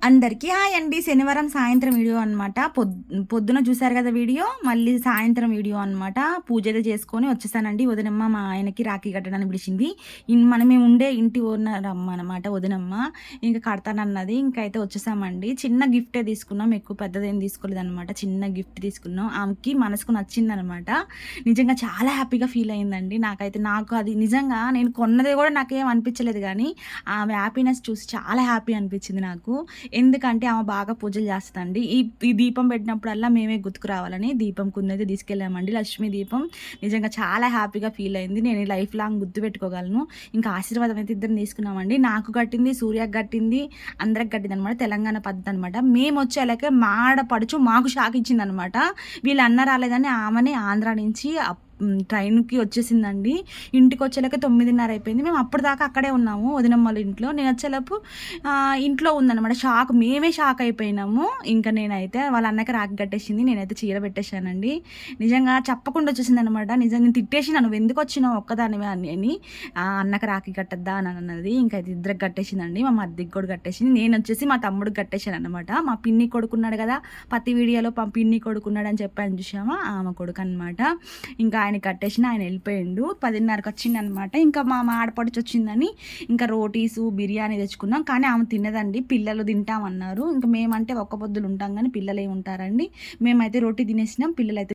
అందరికీ హాయ్ అండి. శనివారం సాయంత్రం వీడియో అనమాట. పొద్దున చూసారు కదా వీడియో. మళ్ళీ సాయంత్రం వీడియో అనమాట. పూజ అయితే చేసుకొని వచ్చేసానండి. వదినమ్మ మా ఆయనకి రాఖీ కట్టడానికి పిలిచింది. మేము ఉండే ఇంటి ఓనర్ అమ్మ అనమాట వదినమ్మ. ఇంకా కడతానన్నది. ఇంకా అయితే వచ్చేసామండి. చిన్న గిఫ్టే తీసుకున్నాం, ఎక్కువ పెద్దదేం తీసుకోలేదన్నమాట. చిన్న గిఫ్ట్ తీసుకున్నాం. ఆమెకి మనసుకు నచ్చిందనమాట. నిజంగా చాలా హ్యాపీగా ఫీల్ అయిందండి. నాకు అది నిజంగా నేను కొన్నది కూడా నాకేం అనిపించలేదు, కానీ ఆమె హ్యాపీనెస్ చూసి చాలా హ్యాపీ అనిపించింది నాకు. ఎందుకంటే ఆమె బాగా పూజలు చేస్తుందండి. ఈ దీపం పెట్టినప్పుడల్లా మేమే గుర్తుకు రావాలని దీపం కుందైతే తీసుకెళ్ళామండి. లక్ష్మీ దీపం నిజంగా చాలా హ్యాపీగా ఫీల్ అయింది. నేను లైఫ్ లాంగ్ గుర్తు పెట్టుకోగలను. ఇంకా ఆశీర్వాదం అయితే ఇద్దరు తీసుకున్నామండి. నాకు కట్టింది, సూర్యకి కట్టింది, అందరికి కట్టింది అనమాట. తెలంగాణ పద్ధతి అనమాట. మేము వచ్చేలాకే మా ఆడపడుచు మాకు షాక్ ఇచ్చింది అనమాట. వీళ్ళు అన్న రాలేదని ఆమెనే ఆంధ్ర నుంచి ట్రైన్కి వచ్చేసిందండి. ఇంటికి వచ్చేలాక 9:30 అయిపోయింది. మేము అప్పటిదాకా అక్కడే ఉన్నాము వదినమ్మల ఇంట్లో. నేను వచ్చేలోపు ఇంట్లో ఉందన్నమాట. మేమే షాక్ అయిపోయినాము. ఇంకా నేనైతే వాళ్ళ అన్నకి రాఖీ కట్టేసింది, నేనైతే చీర పెట్టేశానండి. నిజంగా చెప్పకుండా వచ్చేసింది అనమాట. నిజంగా నేను తిట్టేసిన, నువ్వు ఎందుకు వచ్చినావు ఒక్కదానివే అని. అన్నకి రాఖీ కట్టద్దా అని అన్నది. ఇంకా అయితే ఇద్దరికి కట్టేసిందండి. మా మధ్యకి కూడా కట్టేసింది. నేను వచ్చేసి మా తమ్ముడికి కట్టేశాను అనమాట. మా పిన్ని కొడుకున్నాడు కదా, ప్రతి వీడియోలో మా పిన్ని కొడుకున్నాడు అని చెప్పాను చూసామా, ఆమె కొడుకు అనమాట. ఇంకా ఆయన కట్టేసిన, ఆయన వెళ్ళిపోయిండు. 10:30కి వచ్చింది అనమాట. ఇంకా మా ఆడపడిచి వచ్చిందని ఇంకా రోటీసు బిర్యానీ తెచ్చుకున్నాం. కానీ ఆమె తినదండి, పిల్లలు తింటామన్నారు. ఇంకా మేమంటే ఒక్క పొద్దులు ఉంటాం, కానీ పిల్లలు ఏమి ఉంటారండి. మేమైతే రోటీ తినేసినాం, పిల్లలు అయితే